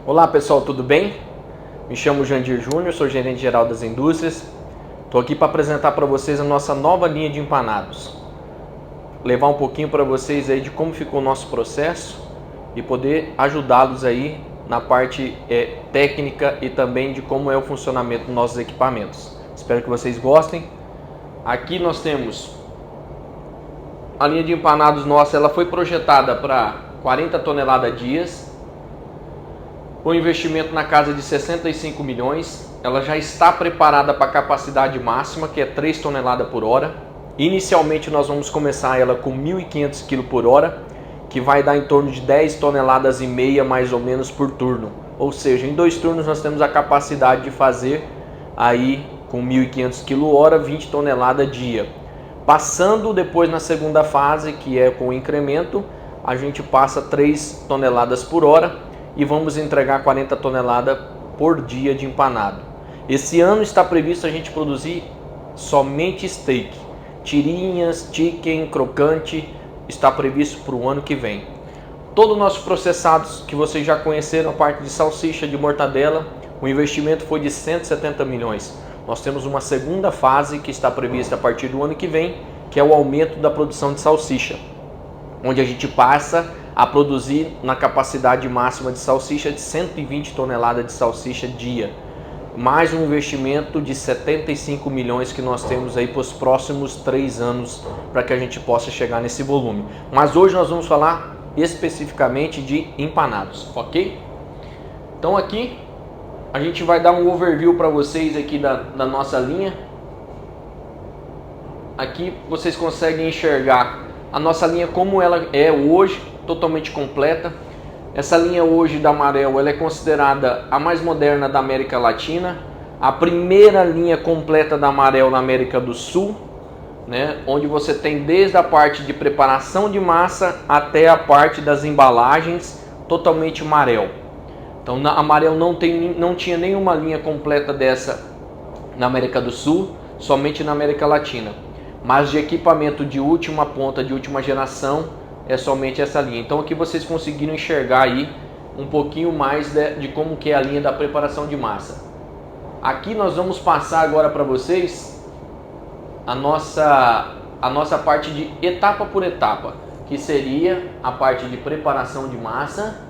Olá pessoal, tudo bem? Me chamo Jandir Júnior, sou gerente geral das indústrias. Estou aqui para apresentar para vocês a nossa nova linha de empanados. Levar um pouquinho para vocês aí de como ficou o nosso processo e poder ajudá-los aí na parte técnica e também de como é o funcionamento dos nossos equipamentos. Espero que vocês gostem. Aqui nós temos a linha de empanados nossa, ela foi projetada para 40 toneladas dias. Com investimento na casa de 65 milhões, ela já está preparada para a capacidade máxima, que é 3 toneladas por hora. Inicialmente nós vamos começar ela com 1.500 kg por hora, que vai dar em torno de 10 toneladas e meia mais ou menos por turno. Ou seja, em 2 turnos nós temos a capacidade de fazer aí com 1.500 kg hora, 20 toneladas dia. Passando depois na segunda fase, que é com o incremento, a gente passa 3 toneladas por hora e vamos entregar 40 toneladas por dia de empanado. Esse ano está previsto a gente produzir somente steak. Tirinhas, chicken, crocante, está previsto para o ano que vem. Todo o nosso processados que vocês já conheceram, a parte de salsicha, de mortadela, o investimento foi de 170 milhões. Nós temos uma segunda fase que está prevista a partir do ano que vem, que é o aumento da produção de salsicha, onde a gente passa a produzir na capacidade máxima de salsicha de 120 toneladas de salsicha dia. Mais um investimento de 75 milhões que nós temos aí para os próximos 3 anos para que a gente possa chegar nesse volume. Mas hoje nós vamos falar especificamente de empanados, ok? Então aqui a gente vai dar um overview para vocês aqui da nossa linha. Aqui vocês conseguem enxergar a nossa linha como ela é hoje, totalmente completa. Essa linha hoje da Amarel, ela é considerada a mais moderna da América Latina, a primeira linha completa da Amarel na América do Sul, né? Onde você tem desde a parte de preparação de massa até a parte das embalagens totalmente Amarel. Então a Amarel não tinha nenhuma linha completa dessa na América do Sul, somente na América Latina. Mas de equipamento de última ponta, de última geração, é somente essa linha. Então aqui vocês conseguiram enxergar aí um pouquinho mais de como que é a linha da preparação de massa. Aqui nós vamos passar agora para vocês a nossa parte de etapa por etapa, que seria a parte de preparação de massa,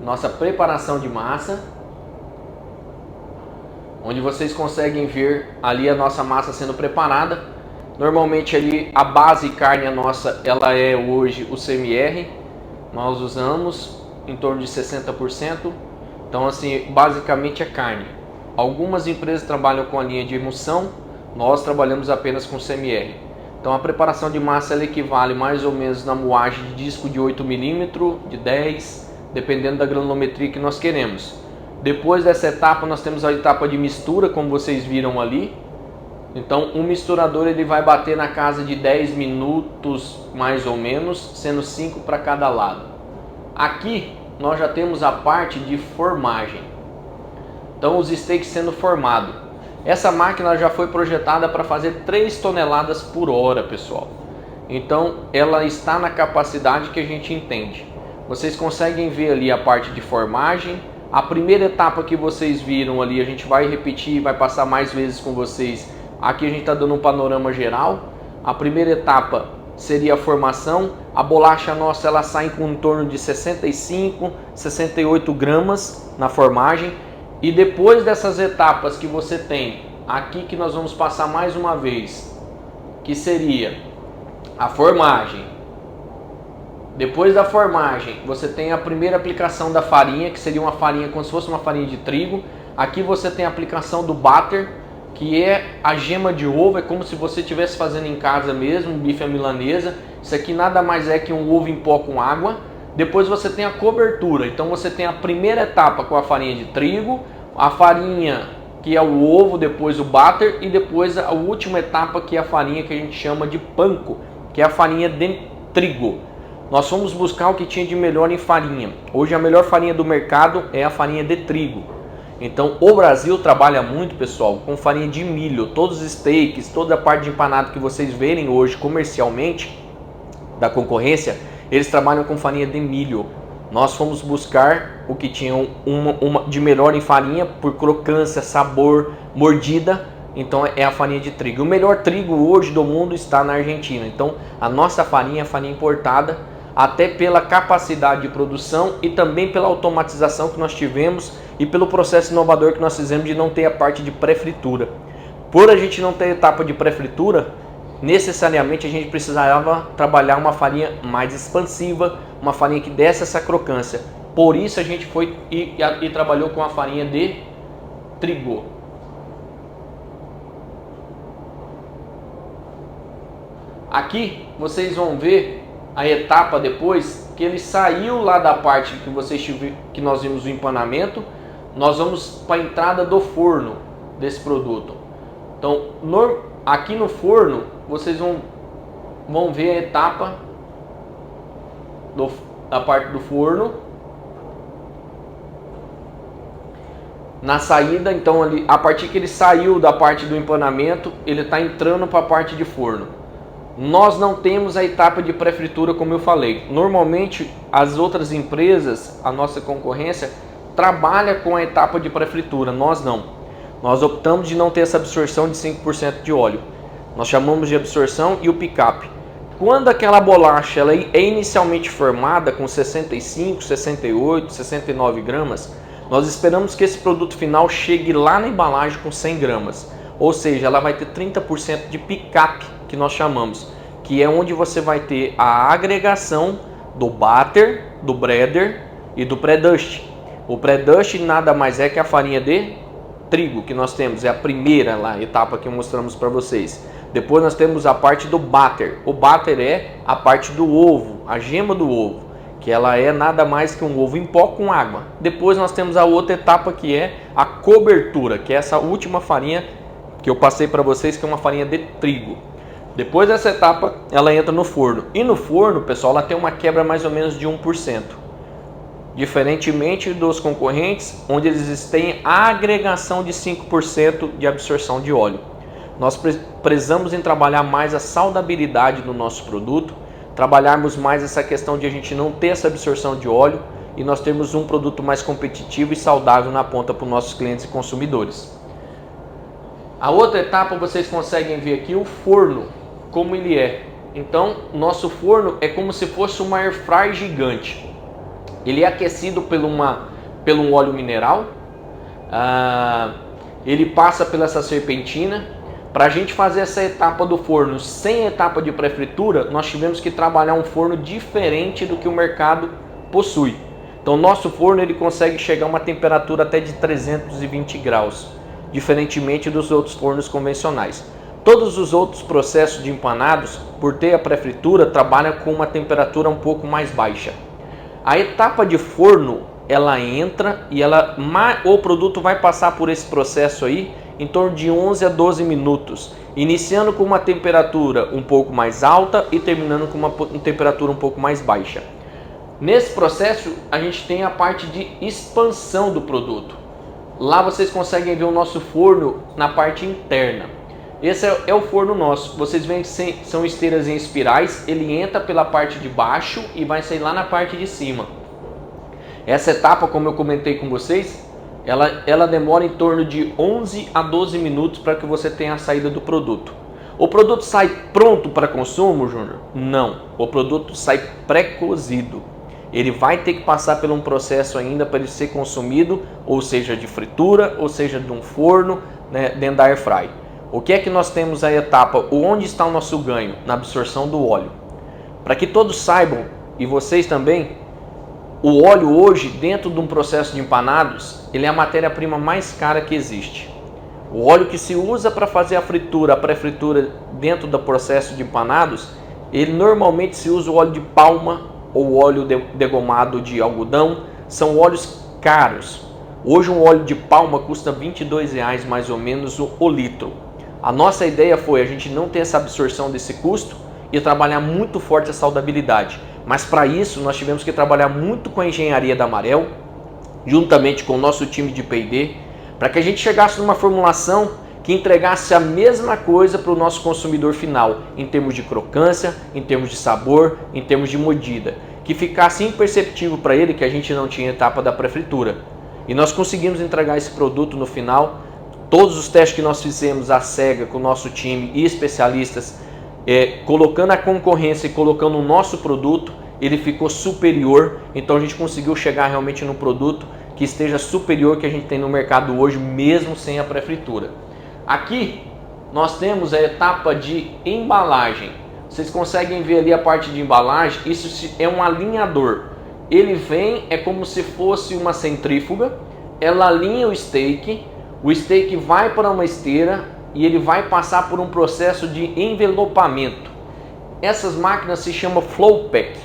nossa preparação de massa, onde vocês conseguem ver ali a nossa massa sendo preparada. Normalmente ali a base carne nossa, ela é hoje o CMR, nós usamos em torno de 60%. Então assim, basicamente é carne. Algumas empresas trabalham com a linha de emulsão, nós trabalhamos apenas com CMR. Então a preparação de massa ela equivale mais ou menos na moagem de disco de 8 mm, de 10, dependendo da granulometria que nós queremos. Depois dessa etapa nós temos a etapa de mistura, como vocês viram ali. Então o misturador ele vai bater na casa de 10 minutos mais ou menos, sendo 5 para cada lado. Aqui nós já temos a parte de formagem. Então os steaks sendo formados. Essa máquina já foi projetada para fazer 3 toneladas por hora, pessoal. Então ela está na capacidade que a gente entende. Vocês conseguem ver ali a parte de formagem. A primeira etapa que vocês viram ali, a gente vai repetir, vai passar mais vezes com vocês. Aqui a gente está dando um panorama geral. A primeira etapa seria a formação. A bolacha nossa, ela sai com em torno de 65, 68 gramas na formagem. E depois dessas etapas que você tem, aqui que nós vamos passar mais uma vez, que seria a formagem. Depois da formagem, você tem a primeira aplicação da farinha, que seria uma farinha como se fosse uma farinha de trigo. Aqui você tem a aplicação do batter, que é a gema de ovo, é como se você estivesse fazendo em casa mesmo, um bife à milanesa. Isso aqui nada mais é que um ovo em pó com água. Depois você tem a cobertura, então você tem a primeira etapa com a farinha de trigo, a farinha que é o ovo, depois o batter e depois a última etapa que é a farinha que a gente chama de panko, que é a farinha de trigo. Nós fomos buscar o que tinha de melhor em farinha. Hoje a melhor farinha do mercado é a farinha de trigo. Então o Brasil trabalha muito, pessoal, com farinha de milho. Todos os steaks, toda a parte de empanado que vocês verem hoje comercialmente da concorrência, eles trabalham com farinha de milho. Nós fomos buscar o que tinha uma de melhor em farinha por crocância, sabor, mordida. Então é a farinha de trigo. O melhor trigo hoje do mundo está na Argentina. Então a nossa farinha é farinha importada, até pela capacidade de produção e também pela automatização que nós tivemos e pelo processo inovador que nós fizemos de não ter a parte de pré-fritura. Por a gente não ter etapa de pré-fritura, necessariamente a gente precisava trabalhar uma farinha mais expansiva, uma farinha que desse essa crocância. Por isso a gente foi e trabalhou com a farinha de trigo. Aqui vocês vão ver a etapa depois que ele saiu lá da parte que nós vimos o empanamento. Nós vamos para a entrada do forno desse produto. Então aqui no forno vocês vão ver a etapa da parte do forno. Na saída, então, ali, a partir que ele saiu da parte do empanamento, ele está entrando para a parte de forno. Nós não temos a etapa de pré-fritura, como eu falei. Normalmente, as outras empresas, a nossa concorrência, trabalha com a etapa de pré-fritura. Nós não. Nós optamos de não ter essa absorção de 5% de óleo. Nós chamamos de absorção e o pick-up. Quando aquela bolacha ela é inicialmente formada com 65, 68, 69 gramas, nós esperamos que esse produto final chegue lá na embalagem com 100 gramas. Ou seja, ela vai ter 30% de pick-up, que nós chamamos, que é onde você vai ter a agregação do batter, do breader e do pré-dust. O pré-dust nada mais é que a farinha de trigo que nós temos, é a primeira lá, etapa que mostramos para vocês. Depois nós temos a parte do batter. O batter é a parte do ovo, a gema do ovo, que ela é nada mais que um ovo em pó com água. Depois nós temos a outra etapa que é a cobertura, que é essa última farinha que eu passei para vocês, que é uma farinha de trigo. Depois dessa etapa, ela entra no forno. E no forno, pessoal, ela tem uma quebra mais ou menos de 1%. Diferentemente dos concorrentes, onde eles têm a agregação de 5% de absorção de óleo. Nós prezamos em trabalhar mais a saudabilidade do nosso produto, trabalharmos mais essa questão de a gente não ter essa absorção de óleo e nós termos um produto mais competitivo e saudável na ponta para os nossos clientes e consumidores. A outra etapa vocês conseguem ver aqui o forno, como ele é. Então, nosso forno é como se fosse uma air fry gigante. Ele é aquecido pelo um óleo mineral. Ele passa pela essa serpentina. Para a gente fazer essa etapa do forno sem etapa de pré-fritura, nós tivemos que trabalhar um forno diferente do que o mercado possui. Então, nosso forno ele consegue chegar a uma temperatura até de 320 graus, diferentemente dos outros fornos convencionais. Todos os outros processos de empanados, por ter a pré-fritura, trabalham com uma temperatura um pouco mais baixa. A etapa de forno, ela entra e o produto vai passar por esse processo aí em torno de 11 a 12 minutos, iniciando com uma temperatura um pouco mais alta e terminando com uma temperatura um pouco mais baixa. Nesse processo, a gente tem a parte de expansão do produto. Lá vocês conseguem ver o nosso forno na parte interna. Esse é o forno nosso. Vocês veem que são esteiras em espirais. Ele entra pela parte de baixo e vai sair lá na parte de cima. Essa etapa, como eu comentei com vocês, ela demora em torno de 11 a 12 minutos para que você tenha a saída do produto. O produto sai pronto para consumo, Júnior? Não. O produto sai pré-cozido. Ele vai ter que passar por um processo ainda para ele ser consumido, ou seja, de fritura, ou seja, de um forno, né, dentro da air fry. O que é que nós temos a etapa? Onde está o nosso ganho? Na absorção do óleo. Para que todos saibam, e vocês também, o óleo hoje, dentro de um processo de empanados, ele é a matéria-prima mais cara que existe. O óleo que se usa para fazer a fritura, a pré-fritura dentro do processo de empanados, ele normalmente se usa o óleo de palma ou óleo degomado de algodão, são óleos caros. Hoje um óleo de palma custa R$ 22,00 mais ou menos o litro. A nossa ideia foi a gente não ter essa absorção desse custo e trabalhar muito forte a saudabilidade. Mas para isso nós tivemos que trabalhar muito com a engenharia da Marel, juntamente com o nosso time de P&D, para que a gente chegasse numa formulação que entregasse a mesma coisa para o nosso consumidor final, em termos de crocância, em termos de sabor, em termos de mordida, que ficasse imperceptível para ele que a gente não tinha etapa da pré-fritura. E nós conseguimos entregar esse produto no final. Todos os testes que nós fizemos à cega com o nosso time e especialistas, colocando a concorrência e colocando o nosso produto, ele ficou superior. Então a gente conseguiu chegar realmente no produto que esteja superior que a gente tem no mercado hoje, mesmo sem a pré-fritura. Aqui nós temos a etapa de embalagem. Vocês conseguem ver ali a parte de embalagem, isso é um alinhador. Ele vem, é como se fosse uma centrífuga, ela alinha o steak vai para uma esteira e ele vai passar por um processo de envelopamento. Essas máquinas se chamam flow pack.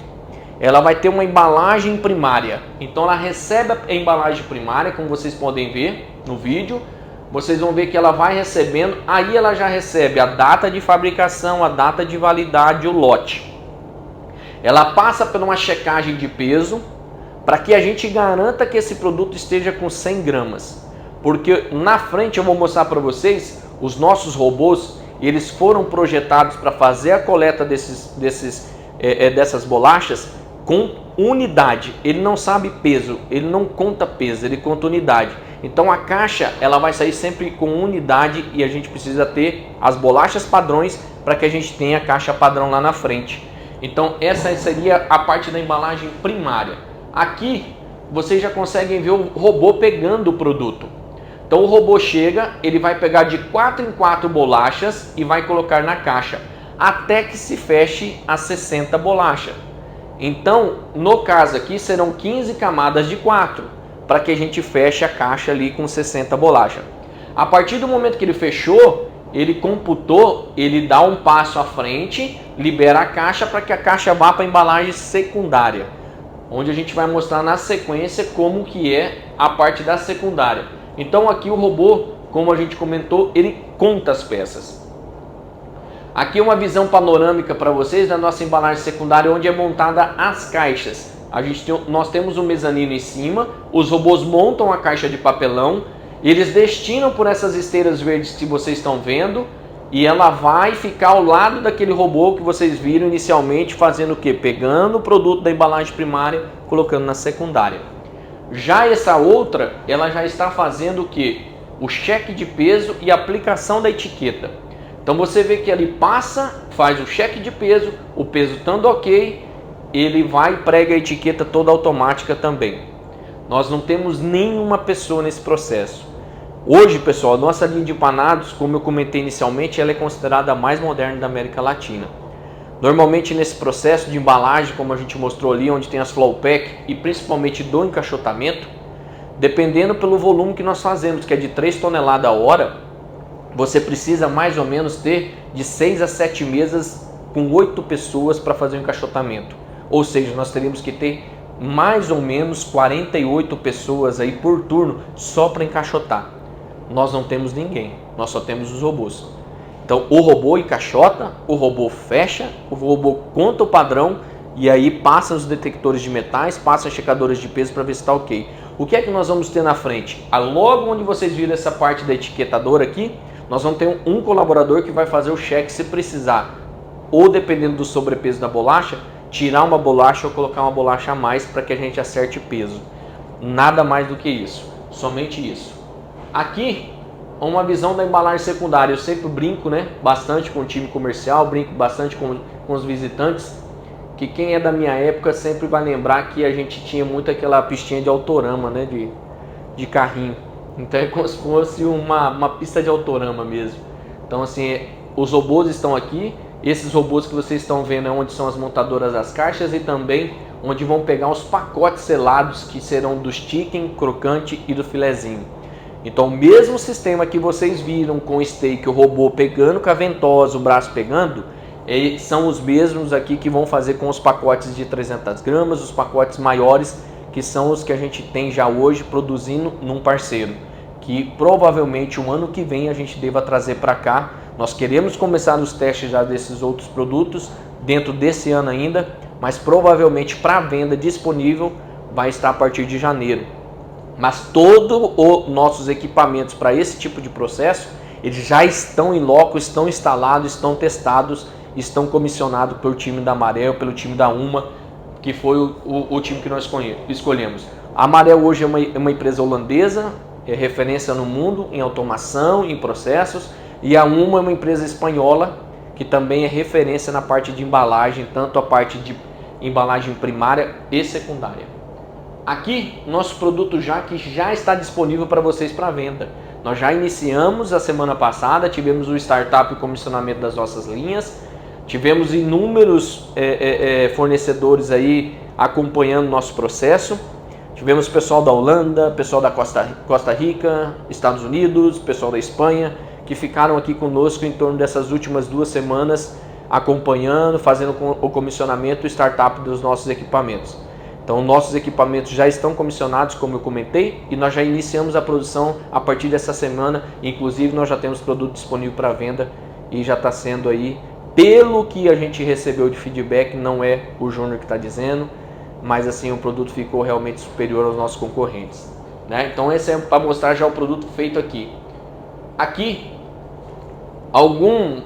Ela vai ter uma embalagem primária, então ela recebe a embalagem primária, como vocês podem ver no vídeo. Vocês vão ver que ela vai recebendo, aí ela já recebe a data de fabricação, a data de validade, o lote. Ela passa por uma checagem de peso, para que a gente garanta que esse produto esteja com 100 gramas. Porque na frente eu vou mostrar para vocês, os nossos robôs, eles foram projetados para fazer a coleta dessas bolachas com unidade. Ele não sabe peso, ele não conta peso, ele conta unidade. Então a caixa ela vai sair sempre com unidade e a gente precisa ter as bolachas padrões para que a gente tenha a caixa padrão lá na frente. Então essa seria a parte da embalagem primária. Aqui vocês já conseguem ver o robô pegando o produto. Então o robô chega, ele vai pegar de 4 em 4 bolachas e vai colocar na caixa, até que se feche as 60 bolachas. Então, no caso aqui, serão 15 camadas de 4, para que a gente feche a caixa ali com 60 bolachas. A partir do momento que ele fechou, ele computou, ele dá um passo à frente, libera a caixa para que a caixa vá para a embalagem secundária, onde a gente vai mostrar na sequência como que é a parte da secundária. Então aqui o robô, como a gente comentou, ele conta as peças. Aqui uma visão panorâmica para vocês da nossa embalagem secundária, onde é montada as caixas. Nós temos um mezanino em cima, os robôs montam a caixa de papelão, eles destinam por essas esteiras verdes que vocês estão vendo, e ela vai ficar ao lado daquele robô que vocês viram inicialmente, fazendo o quê? Pegando o produto da embalagem primária, colocando na secundária. Já essa outra, ela já está fazendo o quê? O cheque de peso e aplicação da etiqueta. Então você vê que ali passa, faz o cheque de peso, o peso estando ok, ele vai e prega a etiqueta toda automática também. Nós não temos nenhuma pessoa nesse processo. Hoje, pessoal, a nossa linha de empanados, como eu comentei inicialmente, ela é considerada a mais moderna da América Latina. Normalmente nesse processo de embalagem, como a gente mostrou ali, onde tem as flow pack e principalmente do encaixotamento, dependendo pelo volume que nós fazemos, que é de 3 toneladas a hora, você precisa mais ou menos ter de 6 a 7 mesas com 8 pessoas para fazer o encaixotamento. Ou seja, nós teríamos que ter mais ou menos 48 pessoas aí por turno só para encaixotar. Nós não temos ninguém, nós só temos os robôs. Então o robô encaixota, o robô fecha, o robô conta o padrão e aí passa os detectores de metais, passa os checadores de peso para ver se está ok. O que é que nós vamos ter na frente? Logo onde vocês viram essa parte da etiquetadora aqui, nós vamos ter um colaborador que vai fazer o cheque se precisar. Ou dependendo do sobrepeso da bolacha, tirar uma bolacha ou colocar uma bolacha a mais para que a gente acerte peso. Nada mais do que isso, somente isso. Aqui, uma visão da embalagem secundária. Eu sempre brinco, né, bastante com o time comercial, brinco bastante com os visitantes, que quem é da minha época sempre vai lembrar que a gente tinha muito aquela pistinha de autorama, né, de carrinho. Então é como se fosse uma pista de autorama mesmo. Então assim, os robôs estão aqui, esses robôs que vocês estão vendo é onde são as montadoras das caixas e também onde vão pegar os pacotes selados que serão do chicken, crocante e do filezinho. Então o mesmo sistema que vocês viram com o steak, o robô pegando com a ventosa, o braço pegando, são os mesmos aqui que vão fazer com os pacotes de 300 gramas, os pacotes maiores, que são os que a gente tem já hoje produzindo num parceiro, que provavelmente o ano que vem a gente deva trazer para cá. Nós queremos começar os testes já desses outros produtos dentro desse ano ainda, mas provavelmente para venda disponível vai estar a partir de janeiro. Mas todos os nossos equipamentos para esse tipo de processo, eles já estão em loco, estão instalados, estão testados, estão comissionados pelo time da Amarel, pelo time da UMA, que foi o time que nós escolhemos. A Amarel hoje é uma empresa holandesa, é referência no mundo em automação, em processos, e a UMA é uma empresa espanhola, que também é referência na parte de embalagem, tanto a parte de embalagem primária e secundária. Aqui, nosso produto já está disponível para vocês para venda. Nós já iniciamos a semana passada, tivemos o startup e comissionamento das nossas linhas, tivemos inúmeros fornecedores aí acompanhando o nosso processo. Tivemos pessoal da Holanda, pessoal da Costa Rica, Estados Unidos, pessoal da Espanha, que ficaram aqui conosco em torno dessas últimas 2 semanas, acompanhando, fazendo o comissionamento e startup dos nossos equipamentos. Então, nossos equipamentos já estão comissionados, como eu comentei, e nós já iniciamos a produção a partir dessa semana. Inclusive, nós já temos produto disponível para venda e já está sendo aí, pelo que a gente recebeu de feedback, não é o Júnior que está dizendo, mas assim, o produto ficou realmente superior aos nossos concorrentes, né? Então, esse é para mostrar já o produto feito aqui. Aqui, alguns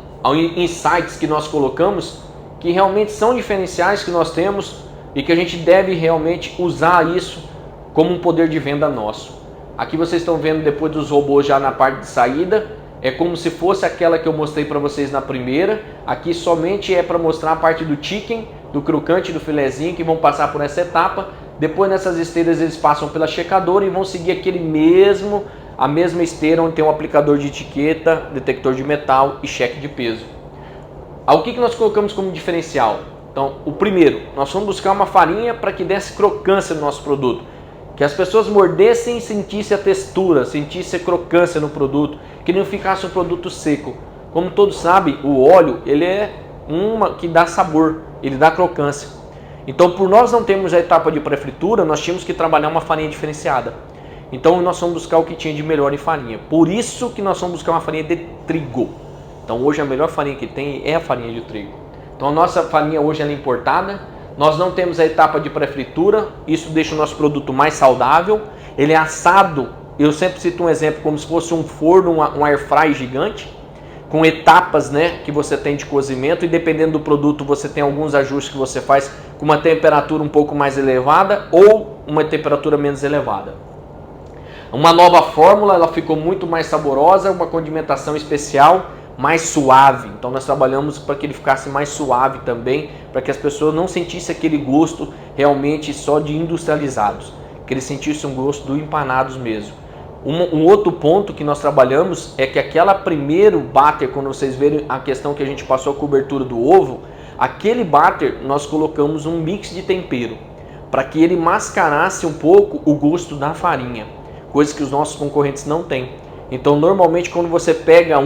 insights que nós colocamos que realmente são diferenciais que nós temos e que a gente deve realmente usar isso como um poder de venda nosso. Aqui vocês estão vendo depois dos robôs já na parte de saída, é como se fosse aquela que eu mostrei para vocês na primeira. Aqui somente é para mostrar a parte do chicken, do crocante, do filezinho, que vão passar por essa etapa. Depois nessas esteiras eles passam pela checadora e vão seguir a mesma esteira onde tem um aplicador de etiqueta, detector de metal e cheque de peso. O que nós colocamos como diferencial? Então, o primeiro, nós vamos buscar uma farinha para que desse crocância no nosso produto. Que as pessoas mordessem e sentissem a textura, sentissem a crocância no produto, que não ficasse um produto seco. Como todos sabem, o óleo ele é uma que dá sabor, ele dá crocância. Então, por nós não termos a etapa de pré-fritura, nós tínhamos que trabalhar uma farinha diferenciada. Então, nós vamos buscar o que tinha de melhor em farinha. Por isso que nós vamos buscar uma farinha de trigo. Então, hoje a melhor farinha que tem é a farinha de trigo. Então a nossa farinha hoje ela é importada, nós não temos a etapa de pré-fritura, isso deixa o nosso produto mais saudável, ele é assado, eu sempre cito um exemplo como se fosse um forno, um air fry gigante, com etapas, né, que você tem de cozimento, e dependendo do produto você tem alguns ajustes que você faz com uma temperatura um pouco mais elevada ou uma temperatura menos elevada. Uma nova fórmula, ela ficou muito mais saborosa, uma condimentação especial, mais suave. Então nós trabalhamos para que ele ficasse mais suave também, para que as pessoas não sentissem aquele gosto realmente só de industrializados, que eles sentissem um gosto do empanados mesmo. Um outro ponto que nós trabalhamos é que aquela primeiro batter, quando vocês verem a questão que a gente passou a cobertura do ovo, aquele batter nós colocamos um mix de tempero, para que ele mascarasse um pouco o gosto da farinha, coisa que os nossos concorrentes não têm. Então normalmente quando você pega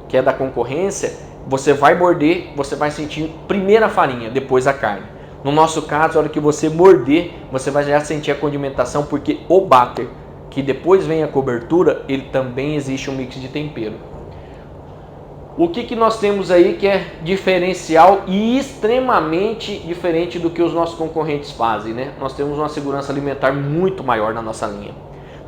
que é da concorrência, você vai morder, você vai sentir primeiro a farinha, depois a carne. No nosso caso, a hora que você morder, você vai já sentir a condimentação, porque o batter, que depois vem a cobertura, ele também existe um mix de tempero. O que nós temos aí que é diferencial e extremamente diferente do que os nossos concorrentes fazem, né? Nós temos uma segurança alimentar muito maior na nossa linha.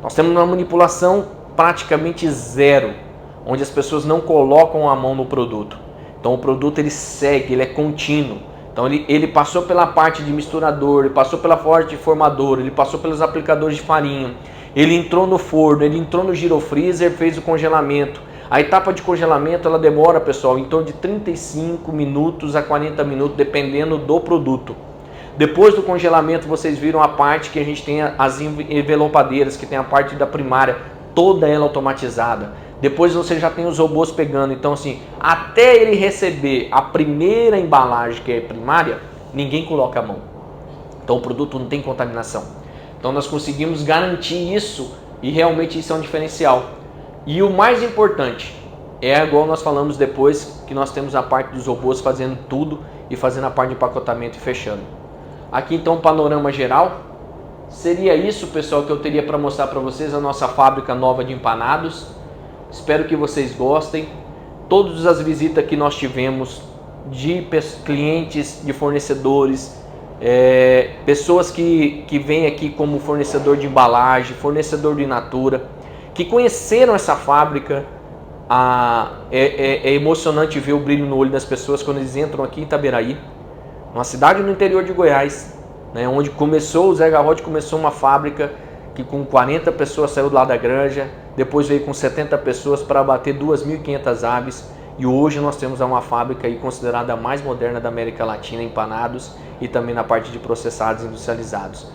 Nós temos uma manipulação praticamente zero, onde as pessoas não colocam a mão no produto. Então o produto ele segue, ele é contínuo. Então ele passou pela parte de misturador, ele passou pela parte de formador, ele passou pelos aplicadores de farinha, ele entrou no forno, ele entrou no girofreezer, fez o congelamento. A etapa de congelamento ela demora, pessoal, em torno de 35 minutos a 40 minutos, dependendo do produto. Depois do congelamento vocês viram a parte que a gente tem as envelopadeiras, que tem a parte da primária, toda ela automatizada. Depois você já tem os robôs pegando, então assim, até ele receber a primeira embalagem que é primária, ninguém coloca a mão. Então o produto não tem contaminação. Então nós conseguimos garantir isso e realmente isso é um diferencial. E o mais importante, é igual nós falamos depois, que nós temos a parte dos robôs fazendo tudo e fazendo a parte de empacotamento e fechando. Aqui então um panorama geral. Seria isso, pessoal, que eu teria para mostrar para vocês, a nossa fábrica nova de empanados. Espero que vocês gostem. Todas as visitas que nós tivemos de clientes, de fornecedores, pessoas que vêm aqui como fornecedor de embalagem, fornecedor de in natura, que conheceram essa fábrica. É emocionante ver o brilho no olho das pessoas quando eles entram aqui em Itaberaí, uma cidade no interior de Goiás, né, onde começou, o Zé Garrote começou uma fábrica que com 40 pessoas saiu lá da granja, depois veio com 70 pessoas para abater 2.500 aves, e hoje nós temos uma fábrica aí considerada a mais moderna da América Latina, em empanados e também na parte de processados e industrializados.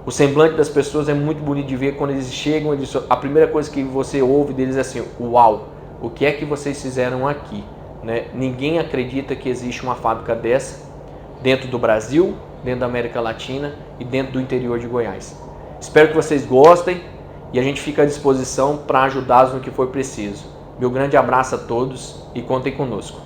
O semblante das pessoas é muito bonito de ver quando eles chegam, a primeira coisa que você ouve deles é assim: uau, o que é que vocês fizeram aqui? Né? Ninguém acredita que existe uma fábrica dessa dentro do Brasil, dentro da América Latina e dentro do interior de Goiás. Espero que vocês gostem e a gente fica à disposição para ajudá-los no que for preciso. Meu grande abraço a todos e contem conosco.